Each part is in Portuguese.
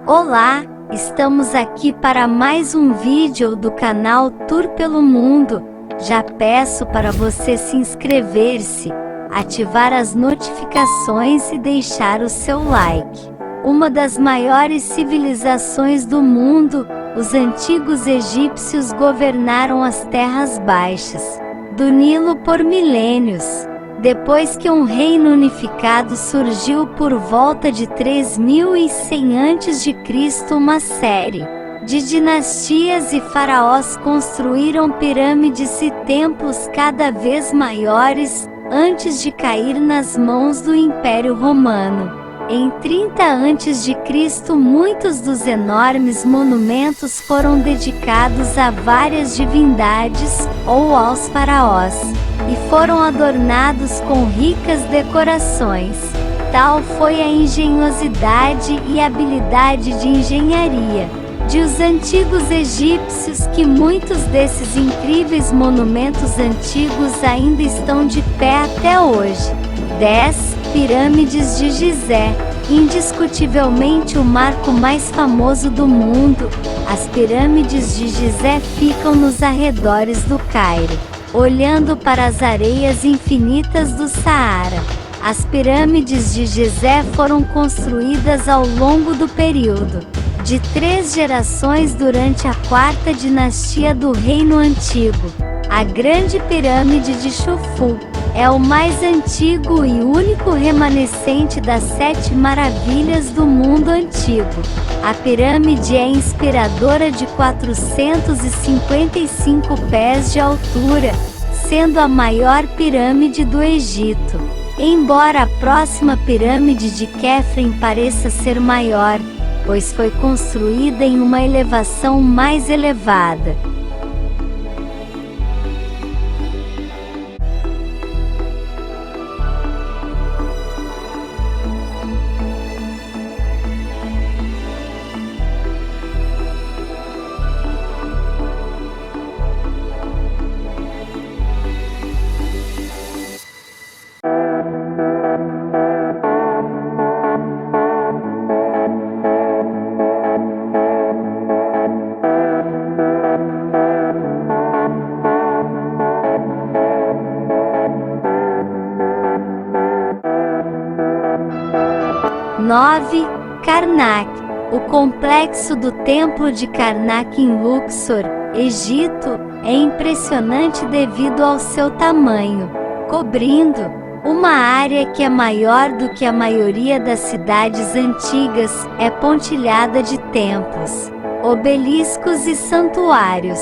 Olá, estamos aqui para mais um vídeo do canal Tour pelo Mundo. Já peço para você se inscrever-se, ativar as notificações e deixar o seu like. Uma das maiores civilizações do mundo, os antigos egípcios governaram as terras baixas do Nilo por milênios. Depois que um reino unificado surgiu por volta de 3100 a.C., uma série de dinastias e faraós construíram pirâmides e templos cada vez maiores, antes de cair nas mãos do Império Romano. Em 30 a.C., muitos dos enormes monumentos foram dedicados a várias divindades ou aos faraós, e foram adornados com ricas decorações. Tal foi a engenhosidade e habilidade de engenharia de os antigos egípcios que muitos desses incríveis monumentos antigos ainda estão de pé até hoje. 10. Pirâmides de Gizé. Indiscutivelmente o marco mais famoso do mundo, as pirâmides de Gizé ficam nos arredores do Cairo, olhando para as areias infinitas do Saara. As pirâmides de Gizé foram construídas ao longo do período de 3 gerações durante a 4ª dinastia do Reino Antigo. A Grande Pirâmide de Chufu é o mais antigo e único remanescente das 7 maravilhas do mundo antigo. A pirâmide é inspiradora de 455 pés de altura, sendo a maior pirâmide do Egito. Embora a próxima pirâmide de Quefren pareça ser maior, pois foi construída em uma elevação mais elevada. Karnak. O complexo do Templo de Karnak em Luxor, Egito, é impressionante devido ao seu tamanho, cobrindo uma área que é maior do que a maioria das cidades antigas. É pontilhada de templos, obeliscos e santuários.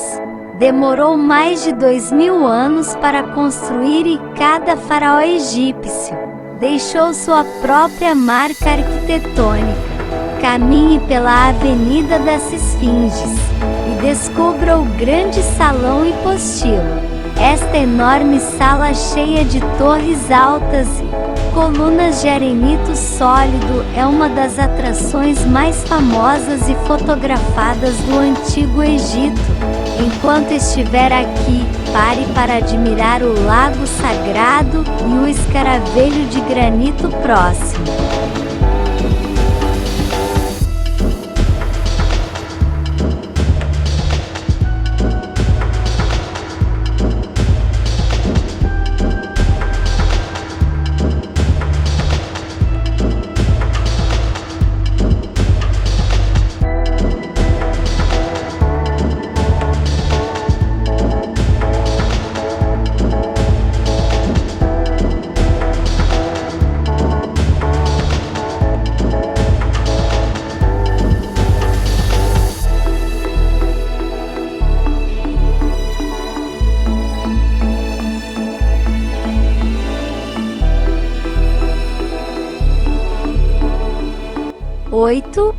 Demorou mais de 2000 anos para construir e cada faraó egípcio deixou sua própria marca arquitetônica. Caminhe pela Avenida das Esfinges e descubra o grande salão hipostilo. Esta enorme sala cheia de torres altas e colunas de arenito sólido é uma das atrações mais famosas e fotografadas do Antigo Egito. Enquanto estiver aqui, pare para admirar o lago sagrado e o escaravelho de granito próximo.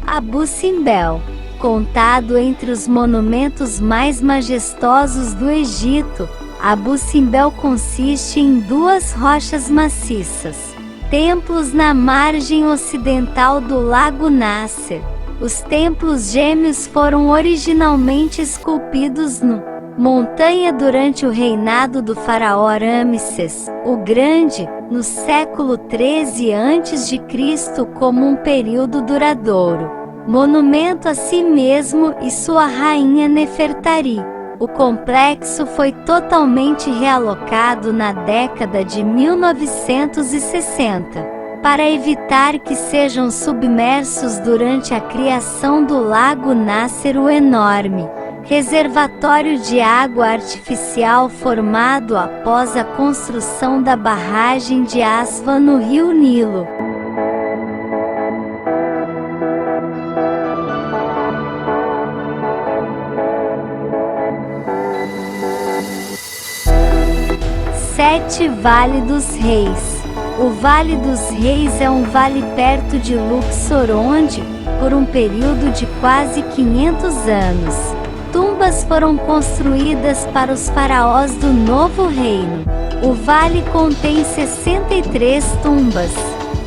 Abu Simbel. Contado entre os monumentos mais majestosos do Egito, Abu Simbel consiste em 2 rochas maciças, templos na margem ocidental do Lago Nasser. Os templos gêmeos foram originalmente esculpidos no montanha durante o reinado do faraó Ramsés o Grande, no século 13 a.C., como um período duradouro. monumento a si mesmo e sua rainha Nefertari. O complexo foi totalmente realocado na década de 1960, para evitar que sejam submersos durante a criação do Lago Nasser o Enorme, reservatório de água artificial formado após a construção da barragem de Aswan no rio Nilo. Sete Vale dos Reis. O Vale dos Reis é um vale perto de Luxor onde, por um período de quase 500 anos, tumbas foram construídas para os faraós do Novo Reino. O vale contém 63 tumbas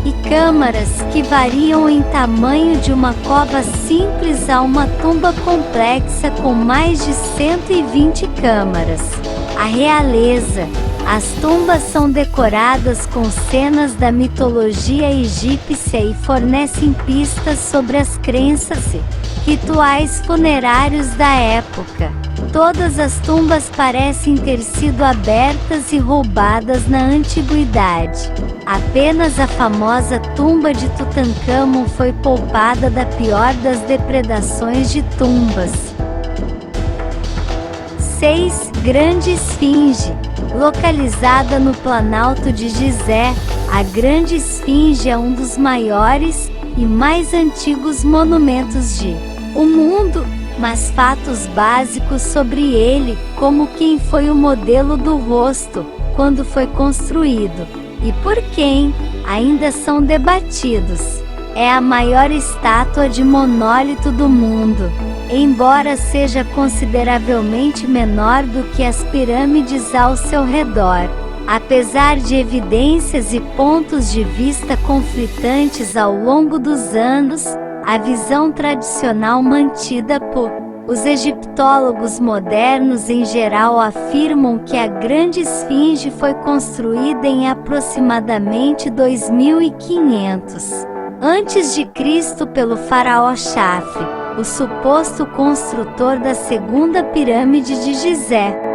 e câmaras que variam em tamanho de uma cova simples a uma tumba complexa com mais de 120 câmaras. A realeza. As tumbas são decoradas com cenas da mitologia egípcia e fornecem pistas sobre as crenças e rituais funerários da época. Todas as tumbas parecem ter sido abertas e roubadas na antiguidade. Apenas a famosa tumba de Tutancâmon foi poupada da pior das depredações de tumbas. 6. Grande Esfinge. Localizada no Planalto de Gizé, a Grande Esfinge é um dos maiores e mais antigos monumentos do mundo, mas fatos básicos sobre ele, como quem foi o modelo do rosto, quando foi construído, e por quem, ainda são debatidos. É a maior estátua de monólito do mundo, embora seja consideravelmente menor do que as pirâmides ao seu redor. Apesar de evidências e pontos de vista conflitantes ao longo dos anos, a visão tradicional mantida por os egiptólogos modernos em geral afirmam que a Grande Esfinge foi construída em aproximadamente 2500 a.C. pelo faraó Chafre, o suposto construtor da segunda pirâmide de Gizé.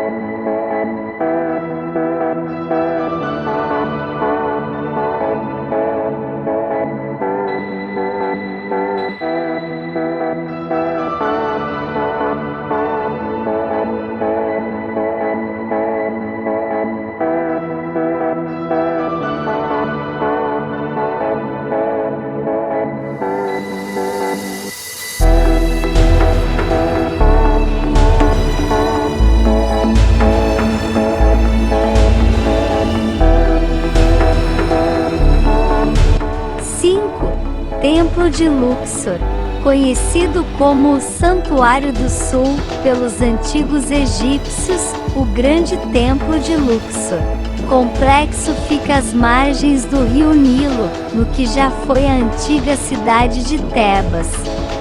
Templo de Luxor, conhecido como o Santuário do Sul pelos antigos egípcios, o Grande Templo de Luxor. O complexo fica às margens do rio Nilo, no que já foi a antiga cidade de Tebas.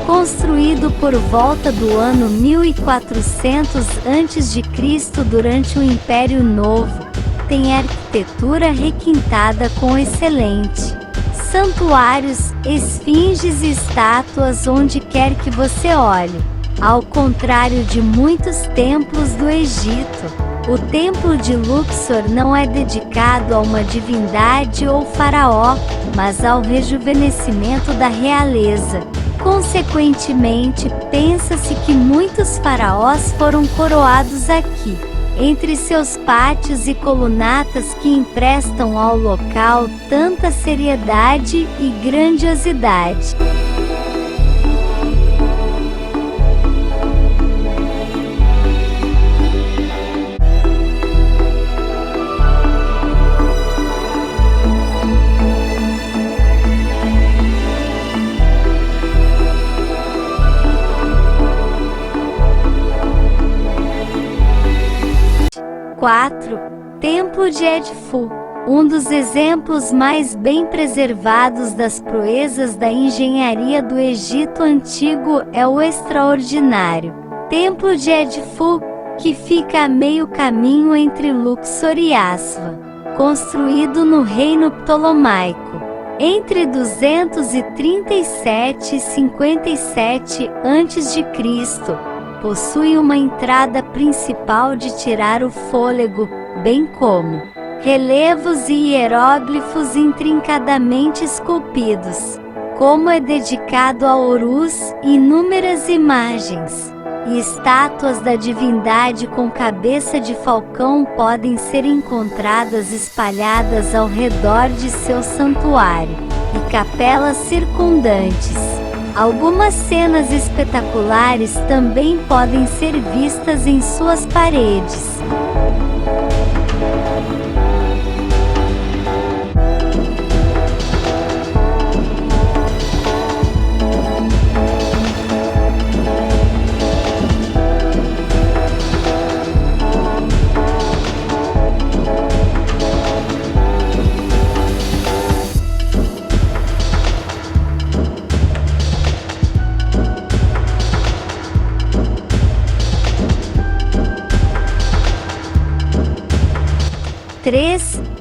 Construído por volta do ano 1400 a.C. durante o Império Novo, tem arquitetura requintada com excelente santuários, esfinges e estátuas onde quer que você olhe. Ao contrário de muitos templos do Egito, o Templo de Luxor não é dedicado a uma divindade ou faraó, mas ao rejuvenescimento da realeza. Consequentemente, pensa-se que muitos faraós foram coroados aqui. Entre seus pátios e colunatas que emprestam ao local tanta seriedade e grandiosidade. Templo de Edfu. Um dos exemplos mais bem preservados das proezas da engenharia do Egito Antigo é o extraordinário Templo de Edfu, que fica a meio caminho entre Luxor e Aswan, construído no Reino Ptolomaico. Entre 237 e 57 a.C., possui uma entrada principal de tirar o fôlego, bem como relevos e hieróglifos intrincadamente esculpidos. Como é dedicado a Horus, inúmeras imagens e estátuas da divindade com cabeça de falcão podem ser encontradas espalhadas ao redor de seu santuário e capelas circundantes. Algumas cenas espetaculares também podem ser vistas em suas paredes.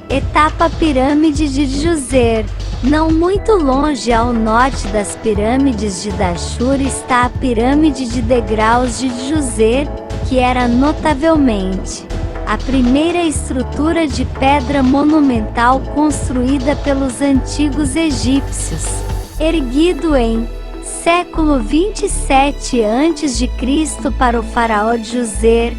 Etapa Pirâmide de Djoser. Não muito longe ao norte das pirâmides de Dashur está a pirâmide de degraus de Djoser, que era notavelmente a primeira estrutura de pedra monumental construída pelos antigos egípcios. Erguido em século 27 a.C. para o faraó Djoser,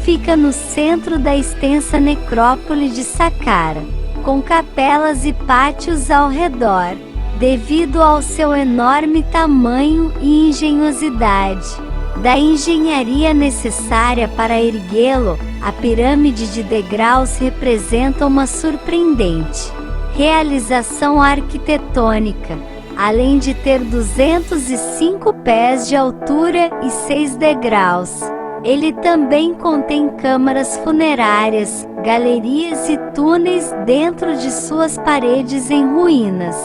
fica no centro da extensa necrópole de Saqqara, com capelas e pátios ao redor, devido ao seu enorme tamanho e engenhosidade da engenharia necessária para erguê-lo. A pirâmide de degraus representa uma surpreendente realização arquitetônica, além de ter 205 pés de altura e 6 degraus. Ele também contém câmaras funerárias, galerias e túneis dentro de suas paredes em ruínas.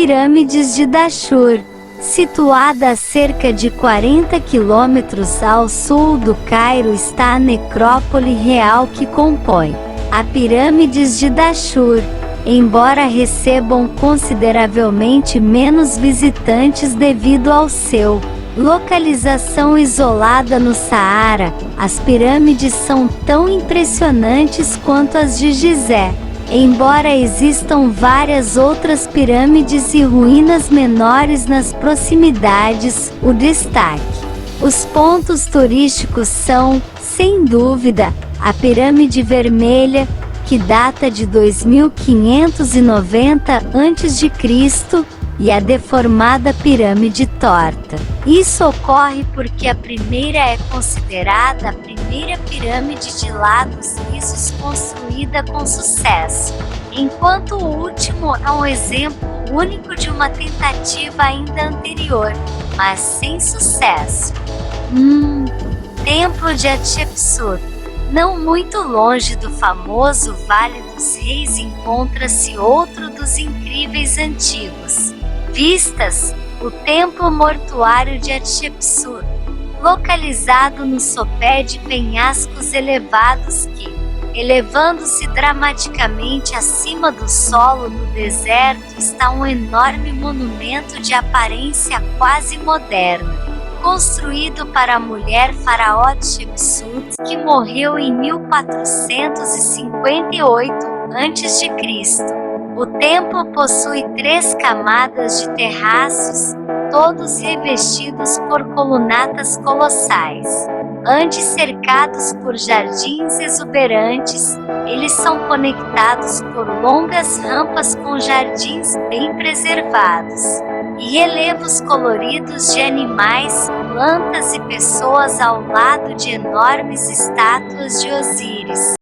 Pirâmides de Dashur. Situada a cerca de 40 quilômetros ao sul do Cairo está a necrópole real que compõe a Pirâmides de Dashur. Embora recebam consideravelmente menos visitantes devido ao seu localização isolada no Saara, as pirâmides são tão impressionantes quanto as de Gizé. Embora existam várias outras pirâmides e ruínas menores nas proximidades, o destaque. Os pontos turísticos são, sem dúvida, a Pirâmide Vermelha, que data de 2590 a.C., e a deformada Pirâmide Torta. Isso ocorre porque a primeira é considerada a primeira pirâmide de lados lisos construída com sucesso, enquanto o último é um exemplo único de uma tentativa ainda anterior, mas sem sucesso. Templo de Hatshepsut. Não muito longe do famoso Vale dos Reis encontra-se outro dos incríveis antigos vistas, o Templo Mortuário de Hatshepsut, localizado no sopé de penhascos elevados que, elevando-se dramaticamente acima do solo do deserto, está um enorme monumento de aparência quase moderna, construído para a mulher faraó Hatshepsut, que morreu em 1458 a.C. O templo possui 3 camadas de terraços, todos revestidos por colunatas colossais. Antes cercados por jardins exuberantes, eles são conectados por longas rampas com jardins bem preservados e relevos coloridos de animais, plantas e pessoas ao lado de enormes estátuas de Osíris.